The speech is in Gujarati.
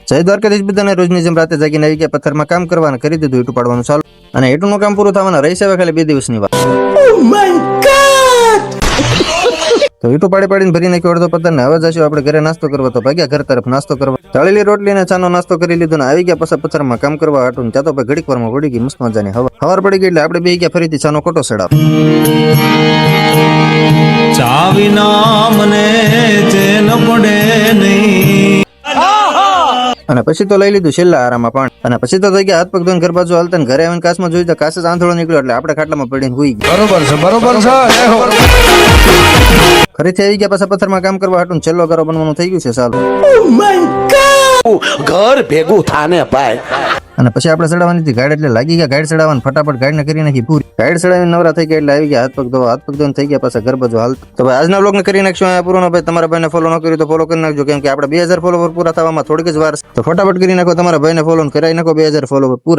જય દ્વારકાધીશ બધાને રોજની જેમ રાતે જાગીને આવી ગયા પથ્થરમાં કામ કરવાનું કરી દીધું ઈટું પાડવાનું ચાલુ અને ઈટુનું કામ પૂરું થવાના રહેશે હવે ખાલી 2 દિવસની વાત તો ઈટું પાડીને ભરી નાખ્યો અડધો પથ્થરને હવે જશું આપણે ઘરે નાસ્તો કરવા તો ભાગ્યા ઘર તરફ નાસ્તો કરવા તળેલી રોટલી ને ચાનો નાસ્તો કરી લીધો ને આવી ગયા પછી પથ્થરમાં કામ કરવા હાટું ત્યાં તો ભાઈ ઘડીક વારમાં પડી ગઈ મસ્ત મજાની હવાર પડી ગઈ એટલે આપણે બે ગયા ફરીથી ચાનો કોટો સડાવ ચા વિના મને ચેન પડે નહીં અને પછી તો લઈ લીધું છેલ્લા આરામાં પણ અને પછી તો થઈ ગયા હાથ પગ ધોઈને ઘર બાજુ હાલતા ઘરે આવીને કાચમાં જોઈ તો કાચ જ આંધળો નીકળ્યો એટલે આપણે ખાટલામાં પડીને હુઈ ગયા બરોબર છે ફરીથી આવી ગયા પાછા પથ્થરમાં કામ કરવા હાટું છેલ્લો ઘરો બનવાનું થઈ ગયું છે સારું ઘર ભેગું થાને ભાઈ અને પછી આપણે ચડાવવાની હતી ગાડી એટલે લાગી ગયા ગાડી ચડાવવાની ફટાફટ ગાડીને કરી નાખી પૂરી ગાડી ચડાવીને નવરા થઈ ગયા એટલે આવી ગયા હાથ પગ ધોઈને થઈ ગયા પાછા ઘર બાજુ હાલ તો ભાઈ આજના વ્લોગને કરી નાખશું અહીંયા પૂરો ભાઈ તમારા ભાઈને ફોલો ન કર્યું તો ફોલો કરી નાખજો કેમ કે આપણે 2000 ફોલોવર પૂરા થવામાં થોડીક જ વાર તો ફટાફટ કરી નાખો તમારા ભાઈને ફોલો કરાવી નાખો 2000 ફોલોવર પૂરા